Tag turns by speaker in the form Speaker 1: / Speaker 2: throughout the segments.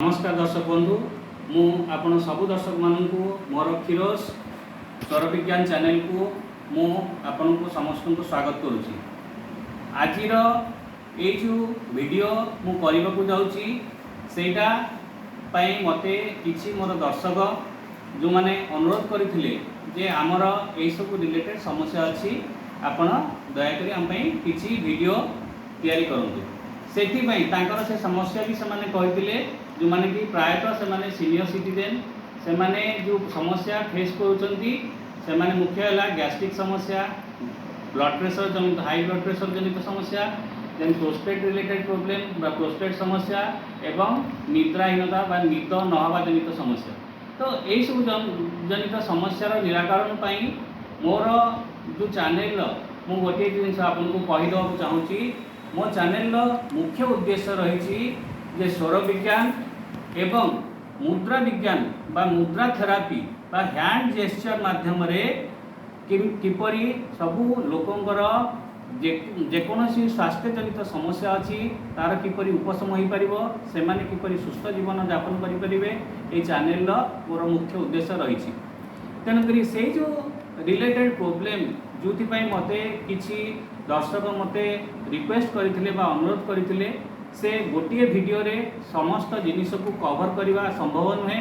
Speaker 1: नमस्कार दर्शक बंधु मु आपण सब दर्शक मानू मोर क्षीरोस स्वर विज्ञान चैनल को मु आपण को समस्त को स्वागत करुच्ची। आज ये जो वीडियो मु करने को जाऊँगी सेटा मते किसी मोर दर्शक जो मैंने अनुरोध करते जे आमर यही सब रिलेटेड समस्या अच्छी आपण दयाकोरी आम किसी वीडियो तैयारी करूँ से से समस्या भी से कहते जो माने कि प्रायतः से माने सीनियर सिटीजन से माने जो समस्या फेस कर मुख्य है गैस्ट्रिक समस्या, ब्लड प्रेशर जनित हाई ब्लड प्रेशर जनित समस्या, then prostate related problem prostate समस्या एवं निद्राहीनता बा निद नहवा जनित समस्या। तो यही सब जनित समस्यार निराकरण पाई मोर जो चैनल मु गोटे जिन आपको कहीदेक चाहूँगी मो चैनल मुख्य उद्देश्य रही जे स्वर विज्ञान एवं मुद्रा विज्ञान बा मुद्रा थेरापी बा हैंड जेस्चर माध्यम किपरि सबू लोकंकर जेकोसी स्वास्थ्य जनित समस्या अच्छी तार किपरि उपशम हो पार से किपरि सुस्थ जीवन यापन करेंगे ये चैनल मोर मुख्य उद्देश्य रही। तेणुक से जो रिलेटेड प्रोब्लेम जो मते किसी दर्शक मते रिक्वेस्ट करते अनुरोध करते से गोटे वीडियो रे समस्त जिनिस को कवर करने संभव नुहे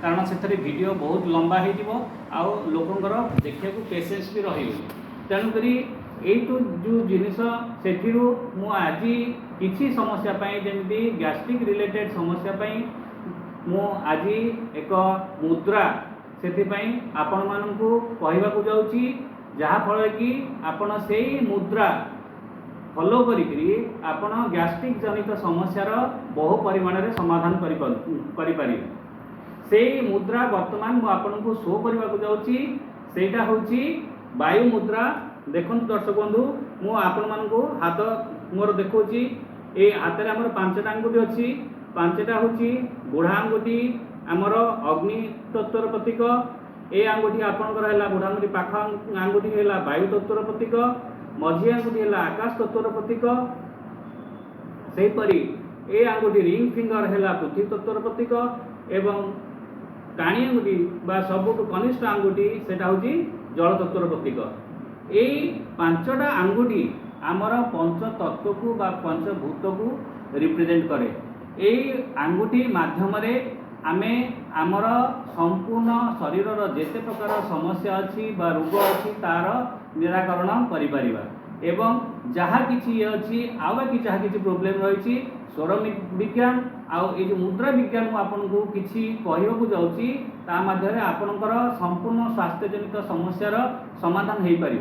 Speaker 1: कारण से वीडियो बहुत लंबा हो लोकंर देखा पेसेंस भी रही। तेणुक यू जो जिनिस से आज किसी समस्या जमी गैस्ट्रिक रिलेटेड समस्या मु आज एक मुद्रा से आपण मानू कहवाक जाऊँगी जहाँफल कि आपण से मुद्रा फॉलो करी आपण गैस्ट्रिक जनित समस्यार बहु परिमाण में समाधान करें। से मुद्रा वर्तमान मु आपन को शो करने को जाऊँगी सेटा होची वायु मुद्रा। देखो दर्शक बंधु मु आपण मान को हाथ मोर देखौची ए हाथ में आमर 5टा आंगुठी अच्छी 5टा होची बुढ़ा आंगुठी आमर अग्नि तत्वर प्रतीक ए आंगुठी आपणकर है बुढ़ा आंगुठी पाख आंगुठी है वायु तत्वर प्रतीक मझी आंगुठी है आकाश तत्वर प्रतीक सेहीपरि ए आंगुठी रिंग फिंगर है पृथ्वी तत्वर प्रतीक एवं काणी आंगुठी बा सबुठ कनिष्ठ आंगुठी सेटा होची जल तत्वर प्रतीक। यही 5टा आंगुठी आमर पंच तत्व को बा पंचभूत को रिप्रेजेंट करे। यही आंगुठी माध्यम आमे आमर संपूर्ण शरीर जेते प्रकार समस्या अच्छी बा रोग अच्छी तार निराकरण करिपारिबा एवं जहाँ किसी अच्छी आउ बाकी जहाँ किसी प्रोब्लेम रही स्वर विज्ञान आउ ये जो मुद्रा विज्ञान मु आपको किसी कहवाक जाऊँगी ता माध्यम आपणकर संपूर्ण स्वास्थ्य जनित समस्यार समाधान हो पार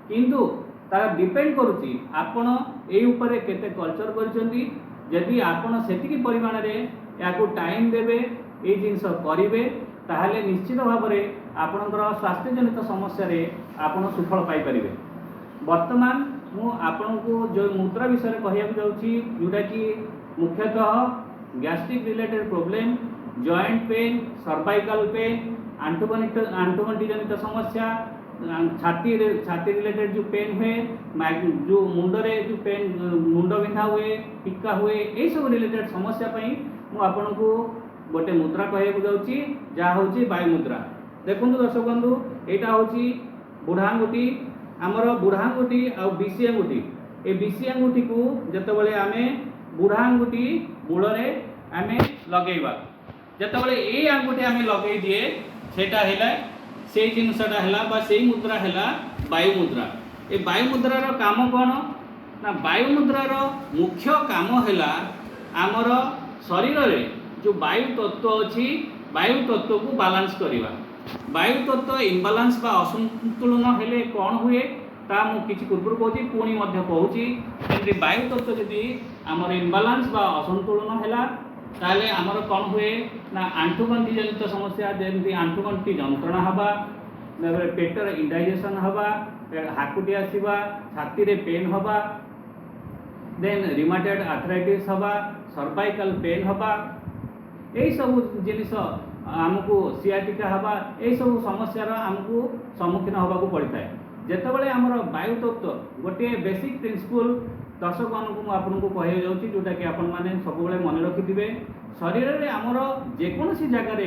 Speaker 1: किंतु तार डिपेंड करुच्ची आपण ये केते कल्चर करछंती यदि आपण सेतिकी परिमाण रे याकू टाइम देबे ये जिनस करेंगे ताहले निश्चित भाव में आपणकर स्वास्थ्य जनित समस्या रे आपण सुफल पाई परिबे। वर्तमान मु आपण को जो मुद्रा विषय कहवाक जाऊँगी जोटा कि मुख्यतः gastric related problem joint pain cervical pain आंठुगंठी जनित समस्या छाती रिलेटेड जो पेन हुए जो मुंडरे जो पेन मुंड बिंधा हुए टिक्का हुए यही सब रिलेटेड समस्या मु आपण को गोटे मुद्रा कहवाक जाऊँगी जहाँ हूँ वायु मुद्रा। देखो दर्शक बंधु यहाँ हूँ बुढ़ा आंगुठी आमर बुढ़ा आंगुठी आ बीसी आंगुठी ए बीसी आंगुठी को जितेबाला आम बुढ़ा आंगुठी मूल आम लगेवा जितेबाला ये आंगुठी आम लगे दिए सेटा है से जिनसटा है से मुद्रा है वायु मुद्रा। ये वायु मुद्रार काम कौन ना वायु मुद्रार मुख्य काम है आमर शरीर रे जो वायु तत्व अच्छी वायु तत्व को बालांस करवा। वायु तत्व इम्बालांस बा असंतुलन हेले कौन हुए ता मु किछि पूर्व कहूँ पुणी कहूँ वायु तत्व जदि आमर इम्बालांस बा असंतुलन है ताले आमर कौन हुए ना आंठुगंठी जनित समस्या जमी आंठुगंठी जंत्रणा हवा पेटर इंडाइजेशन हवा हाकुटी आसवा छाती रे पेन हवा देन रिमाटॉइड आर्थराइटिस हवा सर्वाइकल पेन हवा यही सब जिनिस आमको सियाटिका हवा यही सब समस्यार आमको सम्मुखीन होगा पड़ता है। जितेबाला आमर वायु तत्व गोटे बेसिक प्रिंसिपल दर्शक मानक आपको कह जाऊँगी जोटा कि आपण मैंने सब मन रखिथे शरीर रे आमर जेकोसी जगार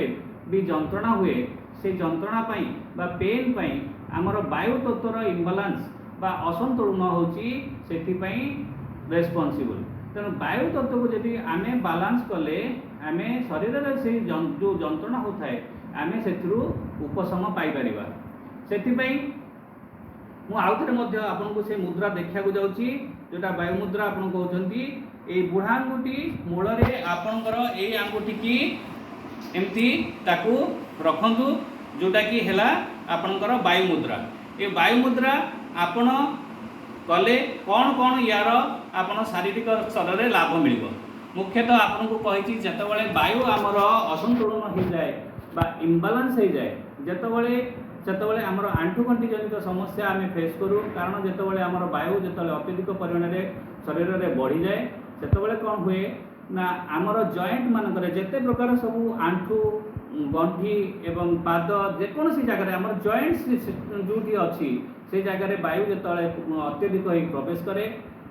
Speaker 1: भी जंत्रणा हुए से जंत्रणा पाई बा पेन पाई आमर वायु तत्वर इम्बालांस बा असंतुलन होची सेथिपाई रेस्पॉन्सिबल। तेणु वायु तत्व को यदि आमे बालांस कले आमे शरीर रे से जो जंत्रणा होता है आमे सेथिरु उपशम पाई परिबा। सेथिपाई मु आउथरे मध्य आपनको से मुद्रा देखा जाउची जोटा वायु मुद्रा आपन कहउछंती ए बुढ़ा आंगुठी मूल रे आपनकर ए आंगुठी की एमती ताकू रखंतु जोटा की हेला आपनकर वायु मुद्रा। ए वायु मुद्रा आपण कले कौन कौन यार आपण शारीरिक स्तर रे लाभ मिलिबो। मुख्यतः आपन को कहिची जतबेले वायु आमर असंतुलन हो जाए बा इम्बालांस हो जाए जतबेले आमर आंठुगंठी जनित समस्या आम फेस करूँ कारण जितेबाला आमर वायु जो अत्यधिक परिमाण में शरीर में बढ़ी जाए सेतबेले कौन हुए ना आमर जॉइंट मानक जिते प्रकार सब आंठू गंठी एवं पाद जेकोसी जगह आमर जॉइंट्स जो अच्छी से जगह वायु जो अत्यधिक प्रवेश करे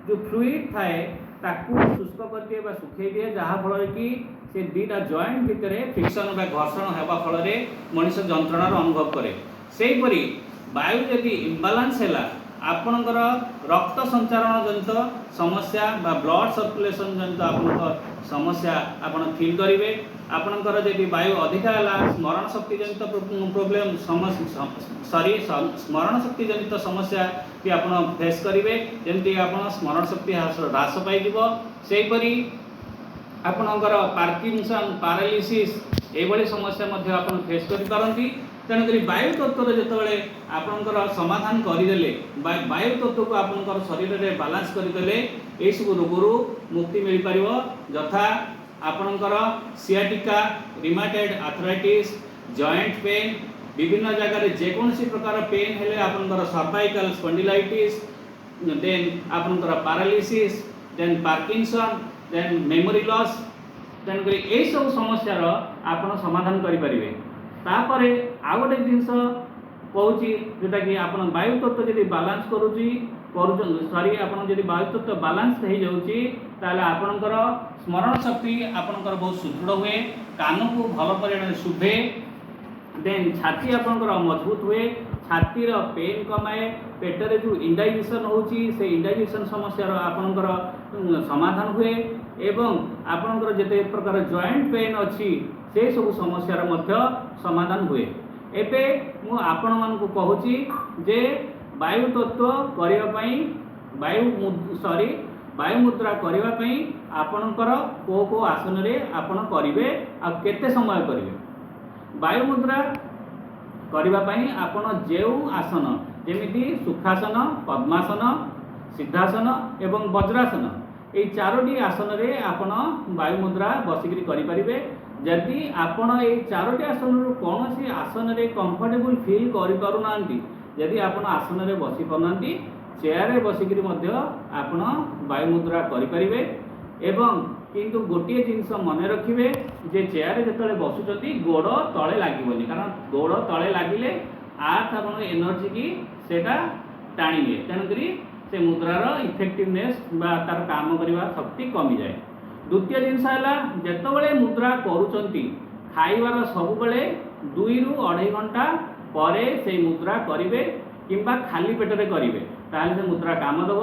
Speaker 1: जो फ्लूइड थाए ताकू शुष्क कर दिए सुखे दिए जहाँ फल कि से दुईटा जॉइंट भितर फ्रिक्शन बा घर्षण होगा फल मनीष जंत्रणार अनुभव करे। सेहीपरि वायु यदि इम्बालांस है आपणकर रक्त संचारण जनित समस्या बा ब्लड सर्कुलेशन जनित आपणकर समस्या आपण फील करेंगे। आपणकर यदि वायु अधिका है स्मरण शक्ति जनित प्रोब्लेम सॉरी स्मरण शक्ति जनित समस्या भी आपण फेस करेंगे जमती आप स्मरण शक्ति ह्रास पाइब। सेहीपरि आपणकर पार्किंसन पैरालिसिस एभली समस्या आप फेस करि। तेणुक वायु तत्व जितेबाला आपणकर समाधान करदे वायु तत्व को आपणकर शरीर में बालांस करदे यह सब रोगरू मुक्ति मिल पार यथा आपणकर sciatica rheumatoid arthritis joint pain विभिन्न जगह जेकोसी प्रकार पेन हेले आपणकर सर्वाइकल स्पॉन्डिलाइटिस देन आपणकर paralysis then Parkinson then memory loss तेणुक यही सब समस्यार आपण समाधान करें। तापर आउ गोटे जिनस कहूँ जोटा कि आप वायु तत्व जब बालांस करुँची सॉरी आप वायु तत्व बालांस हो जाऊँगी ताले आपणकर स्मरण शक्ति आपणकर बहुत सुदृढ़ हुए कान को भल परिमाण शुभे देन छाती आपणकर मजबूत हुए छातीर पेन कमाए पेटरे जो इंडाइजेशन होची से इंडाइजेशन समस्या आपणकर समाधान हुए एवं आपणकर जिते प्रकार जॉइंट पेन अच्छी से सब समस्यार मध्य समाधान हुए। एबे मु आपण मान को कहूची जे वायु तत्व करिया पई वायु मुद्रा करिया पई आपणकर को आसन रे आपण करिवे आ केते समय करिवे। वायु मुद्रा करिया पई आपण जेउ आसन जेमिति सुखासन पद्मासन सिद्धासन एवं वज्रासन ये चारोटी आसन रे आपण वायु मुद्रा बसिकरी करि परिबे। जदि आपण ये चारोटी आसन कौन सी आसन रे कंफर्टेबल फील करि पारु नांती यदि आपण आसन रे बसी पारनांती चेयर रे बसिकरी मध्य आपण वायु मुद्रा करि परिबे। एवं किंतु गोटे जिनस मन रखिए जे चेयर रे जतले बसुचंती गोड़ तले लागबनी कारण गोड़ तले लागिले आर्थ आपण एनर्जी की सेटा टाणिए तेणुकरी से मुद्रार इफेक्टिवनेस बा तार काम करवा शक्ति कमी जाए। द्वितीय जिनस है जितेबाला मुद्रा करुँच खाइबार सब बेले 2 ରୁ 2.5 घंटा पर से मुद्रा करेंगे किंबा खाली पेटरे करेंगे ताहले से मुद्रा काम दब।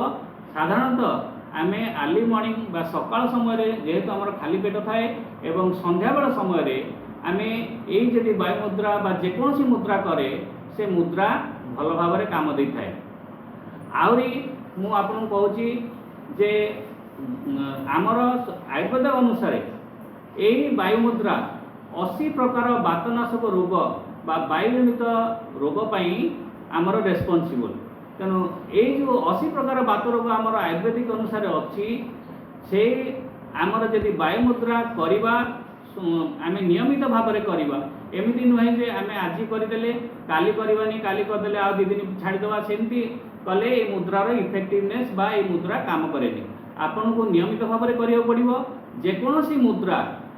Speaker 1: साधारणतः आम अर्ली मॉर्निंग बा सकाळ समय जेहेतु आमर खाली पेट थाए एवं संध्या बेल समय आम यही जदि वायु मुद्रा बा जेकोसी मुद्रा करे से मुद्रा भल भाव में काम दे थाए। आहरी मु आपन कहूँ जे आमर आयुर्वेद अनुसार यही वायु मुद्रा 80 प्रकार वातनाशक रोग बा वायुजनित रोग पाई आमर रेस्पॉन्सिबल। तेणु यही जो 80 प्रकार वात रोग आमर आयुर्वेदिक अनुसार अच्छी से आमर जदि वायु मुद्रा करवा आम नियमित भाव में करवा एमती नुहे जे आम आज करदे काली करवानी काली करदे आ 2 दिन छाड़ीदवा सेमती कले ये मुद्रार इफेक्टिवनेस बा ये मुद्रा काम करेनि। आपन को नियमित भाव में करिया पड़िबो जेकोसी मुद्रा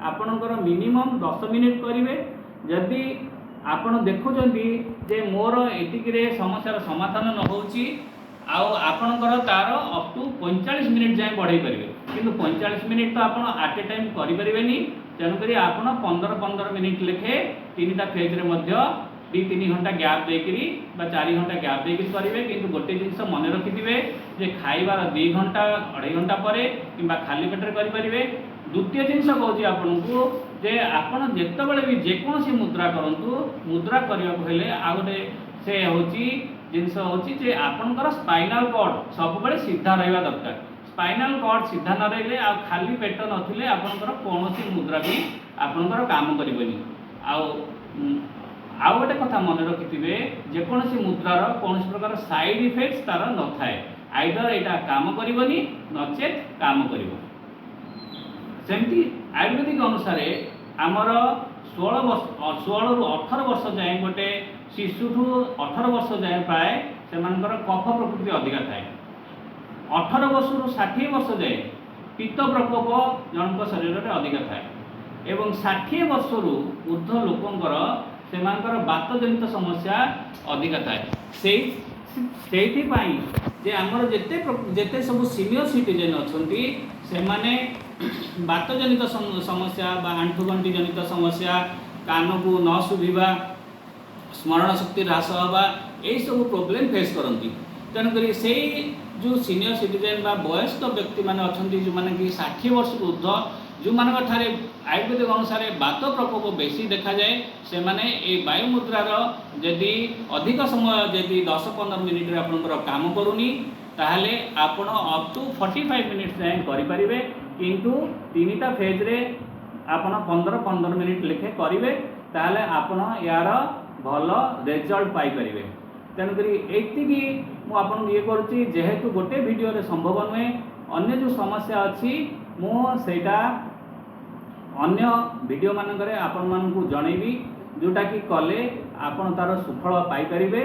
Speaker 1: आपणकर मिनिमम 10 मिनिट करेंगे। जदि आपण देखुचंती जे मोर एतिकिरे समस्यार समाधान न होउची आपणकर तार अप टू 45 मिनिट जाए बढ़ाई पारे किंतु 45 मिनिट तो आप एट ए टाइम करें तेणुक आपण 15-15 मिनिट लेखे 3टा फेज रे मध्य 2-3 घंटा गैप देकरी 4 घंटा गैप देकरी करेंगे। किंतु गोटे जिनस मन रखिथे जे खाइबार 2 घंटा 2.5 घंटा पर कि खाली पेटर करेंगे। द्वितीय जिनस कहूँ आपन को जे आपण जितेबाला भी जेकोसी मुद्रा करूँ मुद्रा करने को हेले आ गोटे से हूँ जिनस हूँ जे आपणकर स्पाइनाल कॉर्ड सब सीधा रहा दरकार। स्पाइनाल कॉर्ड सीधा न रही आ खाली पेट नथिले आपणकर कौन मुद्रा भी आपणकर काम करिवनी। आउ गोटे कथा मन रखिथे जेकोसी मुद्रार कौन प्रकार साइड इफेक्ट्स तार न थाए। आइदर यहाँ काम करिवनी नचेत काम करिवो। सेमती आयुर्वेदिक अनुसार आमर 16 रु 18 वर्ष जाए गोटे शिशु ठू 18 वर्ष जाए प्राय से कफ प्रकृति अधिका थाए। 18 वर्ष रु 60 वर्ष जाए पित्त प्रकोप जनक शरीर में अधिका थाए एवं 60 वर्ष रु ऊर्ध्व लोकंकर सेमानकर बातजनित समस्या अधिका थाए। सेइथिपाई जे आमर जेते सब सीनियर सिटीजन अछंती से माने बातजनित समस्या बा आंठुगंठी जनित समस्या कान को न शुभिबा स्मरण शक्ति ह्रास हवा यही सब प्रोब्लेम फेस करती। तेणुक से जो सीनियर सिटीजन बा वयस्क व्यक्ति मैंने अच्छा जो मैंने कि 60 वर्ष ऊर्ध्व जो मान आयुर्वेदिक अनुसार बात प्रकोप बेसी देखा जाए से माने ए वायु मुद्रार यदि अधिक समय यदि 10-15 मिनिट आपंकर काम करूनी ताहले आपण अप टू 45 मिनिट्स जाए करेंगे। किंतु 3टा फेज रे आपण 15-15 मिनिट लेखे करेंगे ताहले आपण यार भल रिजल्ट पाई परिबे। तेणुक एतिकी मुझे ये करुच्ची जेहेतु गोटे वीडियो रे संभव नुहे अन्य जो समस्या अच्छी मुझा अन्य वीडियो मानकरे आपण मानकु जनैबी जोटा कि कले आपण तार सुफल पाई परिबे।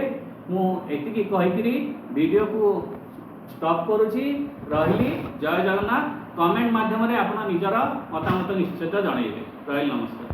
Speaker 1: मु एतिकी कहिकरी वीडियो को स्टॉप करुच्ची रही। जय जगन्नाथ। कमेंट माध्यम रे आपण निजर मतामत निश्चित जनइबे। रही नमस्कार।